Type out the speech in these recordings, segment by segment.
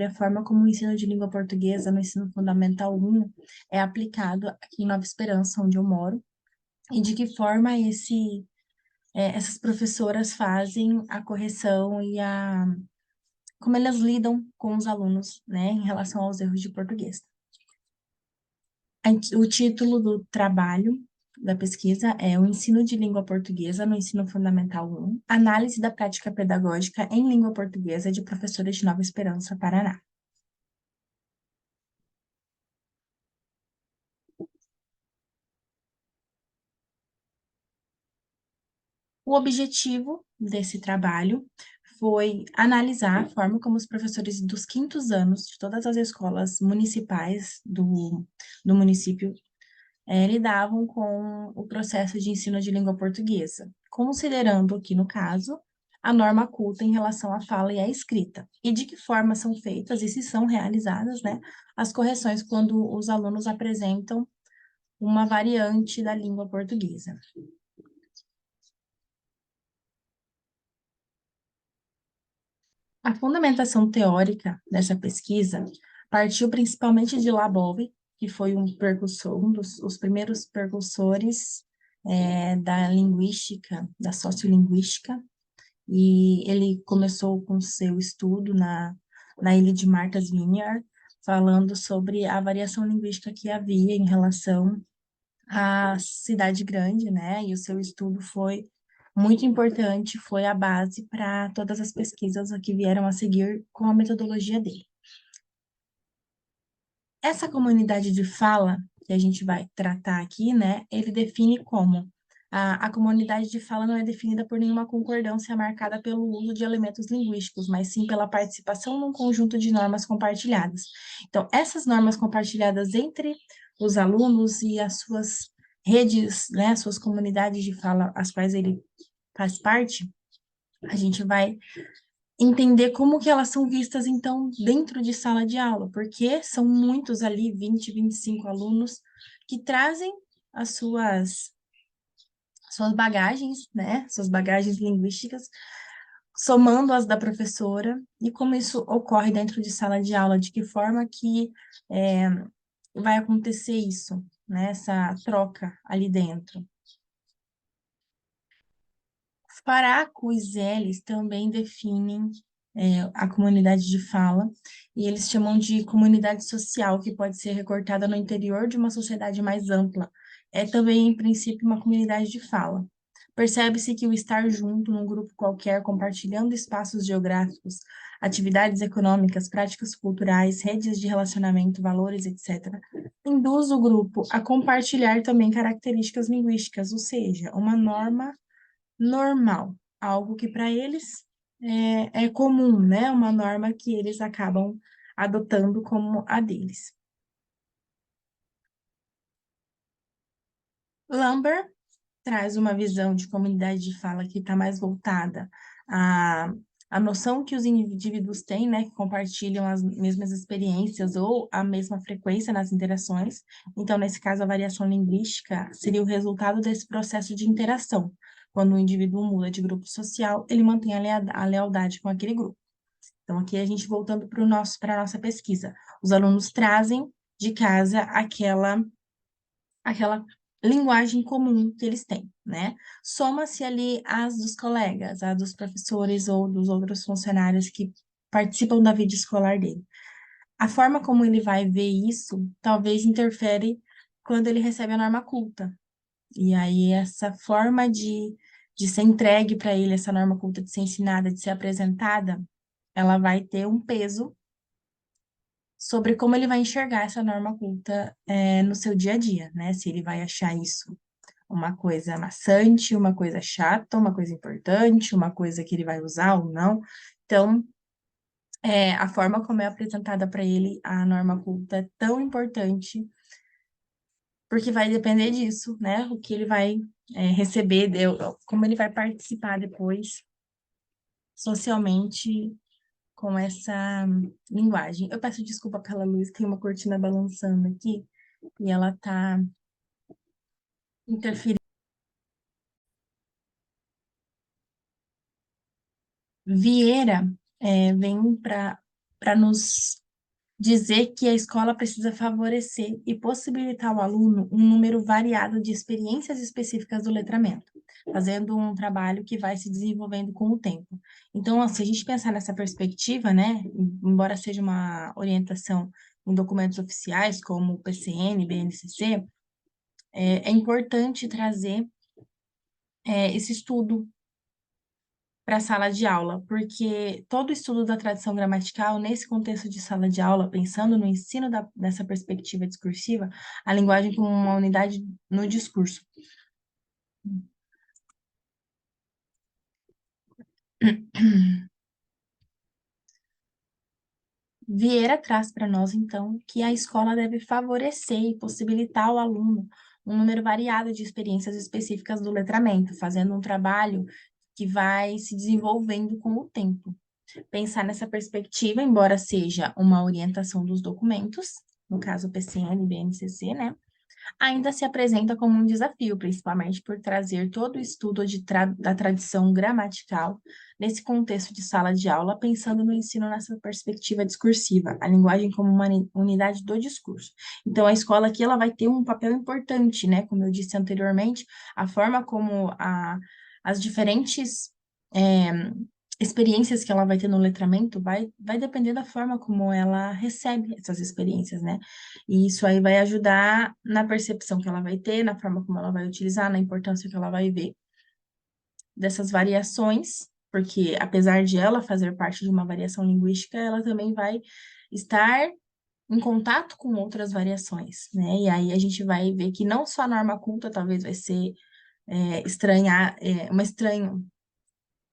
a forma como o ensino de língua portuguesa no ensino fundamental 1 é aplicado aqui em Nova Esperança, onde eu moro, e de que forma essas professoras fazem a correção e como elas lidam com os alunos, né, em relação aos erros de português. O título do trabalho da pesquisa é o ensino de língua portuguesa no ensino fundamental 1, análise da prática pedagógica em língua portuguesa de professores de Nova Esperança, Paraná. O objetivo desse trabalho foi analisar a forma como os professores dos quintos anos de todas as escolas municipais do município lidavam com o processo de ensino de língua portuguesa, considerando aqui, no caso, a norma culta em relação à fala e à escrita, e de que forma são feitas e se são realizadas, né, as correções quando os alunos apresentam uma variante da língua portuguesa. A fundamentação teórica dessa pesquisa partiu principalmente de Labov, que foi um dos os primeiros precursores da linguística, da sociolinguística, e ele começou com seu estudo na ilha de Martha's Vineyard, falando sobre a variação linguística que havia em relação à cidade grande, né? E o seu estudo foi muito importante, foi a base para todas as pesquisas que vieram a seguir com a metodologia dele. Essa comunidade de fala que a gente vai tratar aqui, né, ele define como a comunidade de fala não é definida por nenhuma concordância marcada pelo uso de elementos linguísticos, mas sim pela participação num conjunto de normas compartilhadas. Então, essas normas compartilhadas entre os alunos e as suas redes, né, as suas comunidades de fala, as quais ele faz parte, a gente vai entender como que elas são vistas, então, dentro de sala de aula, porque são muitos ali, 20, 25 alunos, que trazem as suas bagagens, né, suas bagagens linguísticas, somando as da professora, e como isso ocorre dentro de sala de aula, de que forma que vai acontecer isso, né, essa troca ali dentro. Os paracos, eles também definem a comunidade de fala, e eles chamam de comunidade social, que pode ser recortada no interior de uma sociedade mais ampla. É também, em princípio, uma comunidade de fala. Percebe-se que o estar junto num grupo qualquer, compartilhando espaços geográficos, atividades econômicas, práticas culturais, redes de relacionamento, valores, etc., induz o grupo a compartilhar também características linguísticas, ou seja, uma norma normal, algo que para eles é comum, né? Uma norma que eles acabam adotando como a deles. Lambert traz uma visão de comunidade de fala que está mais voltada à noção que os indivíduos têm, né, que compartilham as mesmas experiências ou a mesma frequência nas interações. Então, nesse caso, a variação linguística seria o resultado desse processo de interação. Quando o indivíduo muda de grupo social, ele mantém a lealdade com aquele grupo. Então, aqui a gente voltando para a nossa pesquisa. Os alunos trazem de casa aquela linguagem comum que eles têm, né? Soma-se ali as dos colegas, a dos professores ou dos outros funcionários que participam da vida escolar dele. A forma como ele vai ver isso, talvez interfere quando ele recebe a norma culta. E aí, essa forma de ser entregue para ele, essa norma culta de ser ensinada, de ser apresentada, ela vai ter um peso sobre como ele vai enxergar essa norma culta no seu dia a dia, né? Se ele vai achar isso uma coisa maçante, uma coisa chata, uma coisa importante, uma coisa que ele vai usar ou não. Então, a forma como é apresentada para ele a norma culta é tão importante, porque vai depender disso, né? O que ele vai receber, como ele vai participar depois socialmente com essa linguagem. Eu peço desculpa pela luz, tem uma cortina balançando aqui e ela tá interferindo. Vieira vem para para nos dizer que a escola precisa favorecer e possibilitar ao aluno um número variado de experiências específicas do letramento, fazendo um trabalho que vai se desenvolvendo com o tempo. Então, se a gente pensar nessa perspectiva, né, embora seja uma orientação em documentos oficiais, como o PCN, BNCC, é importante trazer esse estudo para a sala de aula, porque todo estudo da tradição gramatical, nesse contexto de sala de aula, pensando no ensino dessa perspectiva discursiva, a linguagem como uma unidade no discurso. Vieira traz para nós, então, que a escola deve favorecer e possibilitar ao aluno um número variado de experiências específicas do letramento, fazendo um trabalho que vai se desenvolvendo com o tempo. Pensar nessa perspectiva, embora seja uma orientação dos documentos, no caso PCN e BNCC, né? Ainda se apresenta como um desafio, principalmente por trazer todo o estudo da tradição gramatical nesse contexto de sala de aula, pensando no ensino nessa perspectiva discursiva, a linguagem como uma unidade do discurso. Então, a escola aqui ela vai ter um papel importante, né? Como eu disse anteriormente, a forma como as diferentes experiências que ela vai ter no letramento vai depender da forma como ela recebe essas experiências, né? E isso aí vai ajudar na percepção que ela vai ter, na forma como ela vai utilizar, na importância que ela vai ver dessas variações, porque apesar de ela fazer parte de uma variação linguística, ela também vai estar em contato com outras variações, né? E aí a gente vai ver que não só a norma culta talvez vai ser uma estranho,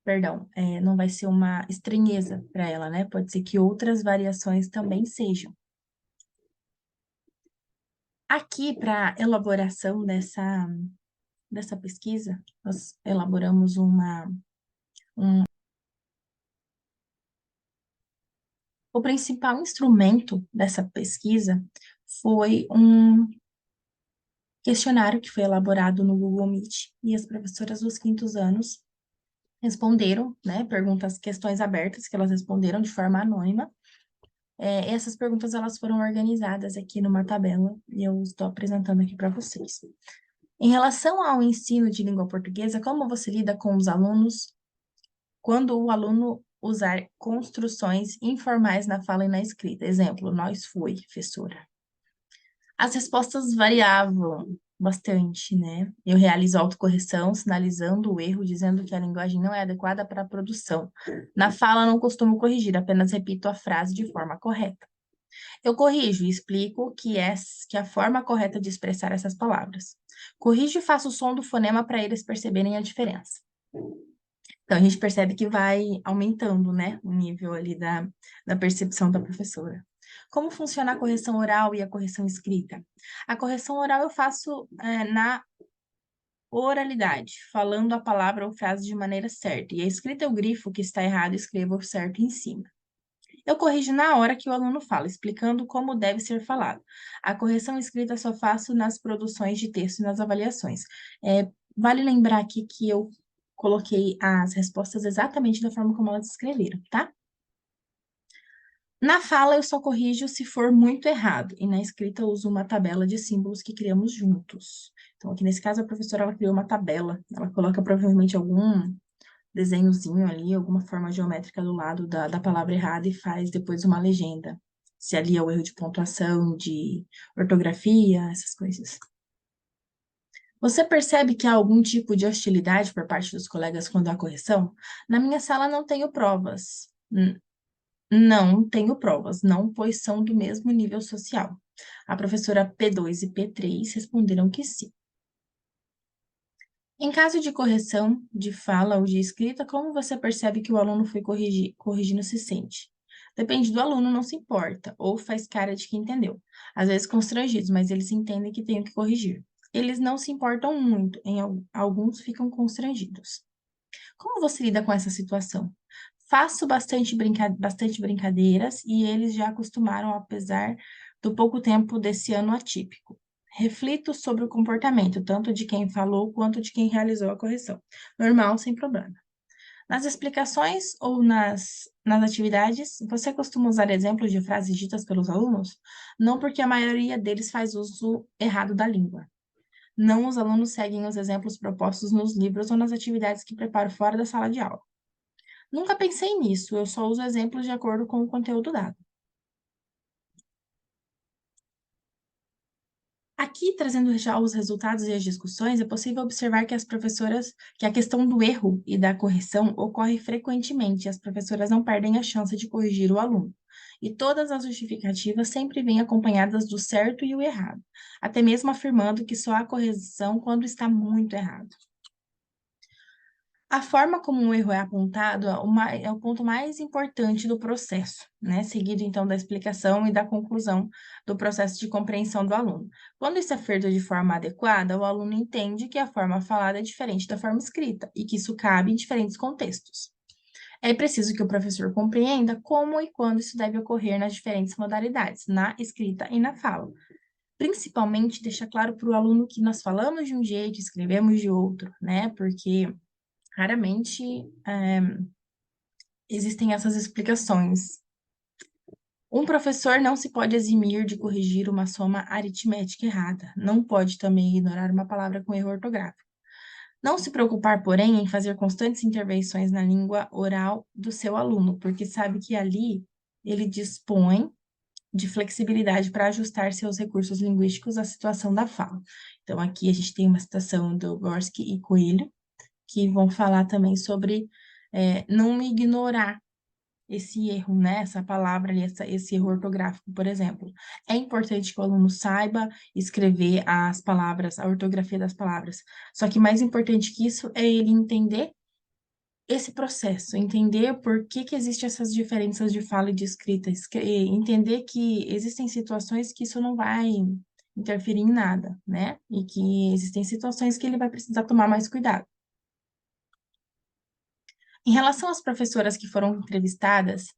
perdão, não vai ser uma estranheza para ela, né? Pode ser que outras variações também sejam. Aqui, para elaboração dessa pesquisa, nós elaboramos o principal instrumento dessa pesquisa foi um questionário que foi elaborado no Google Meet, e as professoras dos quintos anos responderam, né, questões abertas que elas responderam de forma anônima. Essas perguntas elas foram organizadas aqui numa tabela e eu estou apresentando aqui para vocês. Em relação ao ensino de língua portuguesa, como você lida com os alunos quando o aluno usar construções informais na fala e na escrita? Exemplo, nós fui, professora. As respostas variavam bastante, né? Eu realizo autocorreção, sinalizando o erro, dizendo que a linguagem não é adequada para a produção. Na fala, não costumo corrigir, apenas repito a frase de forma correta. Eu corrijo e explico que a forma correta de expressar essas palavras. Corrijo e faço o som do fonema para eles perceberem a diferença. Então, a gente percebe que vai aumentando, né, o nível ali da percepção da professora. Como funciona a correção oral e a correção escrita? A correção oral eu faço na oralidade, falando a palavra ou frase de maneira certa. E a escrita eu grifo o que está errado e escrevo o certo em cima. Eu corrijo na hora que o aluno fala, explicando como deve ser falado. A correção escrita só faço nas produções de texto e nas avaliações. Vale lembrar aqui que eu coloquei as respostas exatamente da forma como elas escreveram, tá? Na fala, eu só corrijo se for muito errado, e na escrita eu uso uma tabela de símbolos que criamos juntos. Então, aqui nesse caso, a professora ela criou uma tabela, ela coloca provavelmente algum desenhozinho ali, alguma forma geométrica do lado da palavra errada e faz depois uma legenda. Se ali é o erro de pontuação, de ortografia, essas coisas. Você percebe que há algum tipo de hostilidade por parte dos colegas quando há correção? Na minha sala não tenho provas. Não tenho provas, não, pois são do mesmo nível social. A professora P2 e P3 responderam que sim. Em caso de correção de fala ou de escrita, como você percebe que o aluno foi corrigindo se sente? Depende do aluno, não se importa, ou faz cara de que entendeu. Às vezes constrangidos, mas eles entendem que tem que corrigir. Eles não se importam muito, alguns ficam constrangidos. Como você lida com essa situação? Faço bastante brincadeiras e eles já acostumaram, apesar do pouco tempo desse ano atípico. Reflito sobre o comportamento, tanto de quem falou quanto de quem realizou a correção. Normal, sem problema. Nas explicações ou nas atividades, você costuma usar exemplos de frases ditas pelos alunos? Não, porque a maioria deles faz uso errado da língua. Não, os alunos seguem os exemplos propostos nos livros ou nas atividades que preparo fora da sala de aula. Nunca pensei nisso, eu só uso exemplos de acordo com o conteúdo dado. Aqui, trazendo já os resultados e as discussões, é possível observar que as professoras, que a questão do erro e da correção ocorre frequentemente, e as professoras não perdem a chance de corrigir o aluno. E todas as justificativas sempre vêm acompanhadas do certo e o errado, até mesmo afirmando que só há correção quando está muito errado. A forma como o erro é apontado é o ponto mais importante do processo, né? Seguido, então, da explicação e da conclusão do processo de compreensão do aluno. Quando isso é feito de forma adequada, o aluno entende que a forma falada é diferente da forma escrita e que isso cabe em diferentes contextos. É preciso que o professor compreenda como e quando isso deve ocorrer nas diferentes modalidades, na escrita e na fala. Principalmente, deixar claro para o aluno que nós falamos de um jeito, escrevemos de outro, né? Porque raramente existem essas explicações. Um professor não se pode eximir de corrigir uma soma aritmética errada. Não pode também ignorar uma palavra com erro ortográfico. Não se preocupar, porém, em fazer constantes intervenções na língua oral do seu aluno, porque sabe que ali ele dispõe de flexibilidade para ajustar seus recursos linguísticos à situação da fala. Então, aqui a gente tem uma citação do Gorski e Coelho, que vão falar também sobre não ignorar esse erro, né? Essa palavra ali, esse erro ortográfico, por exemplo. É importante que o aluno saiba escrever as palavras, a ortografia das palavras. Só que mais importante que isso é ele entender esse processo, entender por que existem essas diferenças de fala e de escrita, entender que existem situações que isso não vai interferir em nada, né? E que existem situações que ele vai precisar tomar mais cuidado. Em relação às professoras que foram entrevistadas,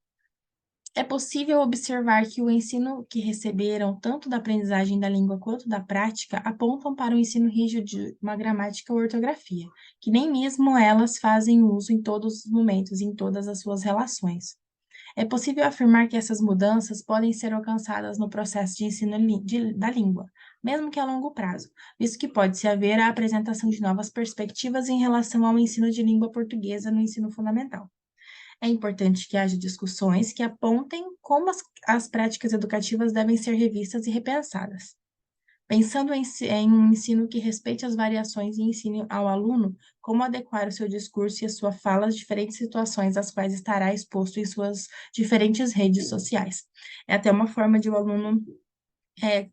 é possível observar que o ensino que receberam, tanto da aprendizagem da língua quanto da prática, apontam para o ensino rígido de uma gramática ou ortografia, que nem mesmo elas fazem uso em todos os momentos, em todas as suas relações. É possível afirmar que essas mudanças podem ser alcançadas no processo de ensino da língua, mesmo que a longo prazo, visto que pode-se haver a apresentação de novas perspectivas em relação ao ensino de língua portuguesa no ensino fundamental. É importante que haja discussões que apontem como as práticas educativas devem ser revistas e repensadas. Pensando em um ensino que respeite as variações e ensine ao aluno como adequar o seu discurso e a sua fala às diferentes situações às quais estará exposto em suas diferentes redes sociais. É até uma forma de o aluno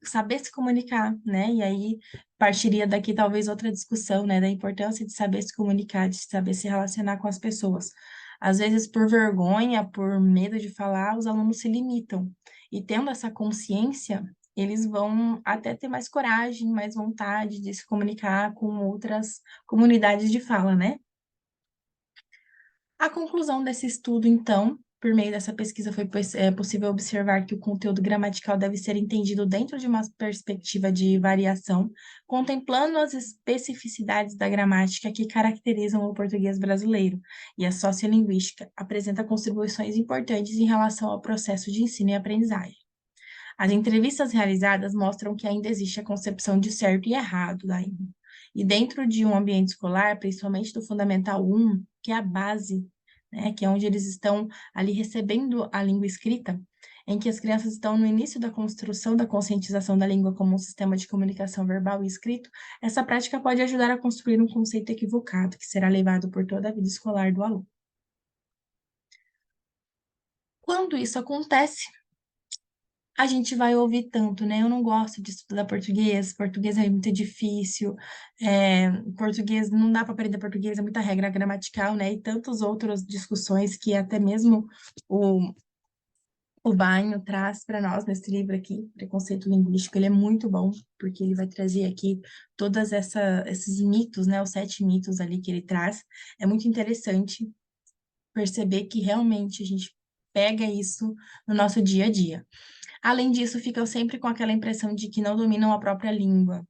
saber se comunicar, né? E aí partiria daqui talvez outra discussão, né? Da importância de saber se comunicar, de saber se relacionar com as pessoas. Às vezes, por vergonha, por medo de falar, os alunos se limitam. E tendo essa consciência, eles vão até ter mais coragem, mais vontade de se comunicar com outras comunidades de fala, né? A conclusão desse estudo, então, por meio dessa pesquisa, foi possível observar que o conteúdo gramatical deve ser entendido dentro de uma perspectiva de variação, contemplando as especificidades da gramática que caracterizam o português brasileiro, e a sociolinguística apresenta contribuições importantes em relação ao processo de ensino e aprendizagem. As entrevistas realizadas mostram que ainda existe a concepção de certo e errado da língua. E dentro de um ambiente escolar, principalmente do Fundamental 1, que é a base, né, que é onde eles estão ali recebendo a língua escrita, em que as crianças estão no início da construção da conscientização da língua como um sistema de comunicação verbal e escrito, essa prática pode ajudar a construir um conceito equivocado, que será levado por toda a vida escolar do aluno. Quando isso acontece, a gente vai ouvir tanto, né? Eu não gosto de estudar português, português é muito difícil, português não dá para aprender português, é muita regra gramatical, né? E tantas outras discussões que até mesmo o, o Bainho traz para nós nesse livro aqui, Preconceito Linguístico. Ele é muito bom, porque ele vai trazer aqui todas esses mitos, né? Os 7 mitos ali que ele traz. É muito interessante perceber que realmente a gente pega isso no nosso dia a dia. Além disso, ficam sempre com aquela impressão de que não dominam a própria língua,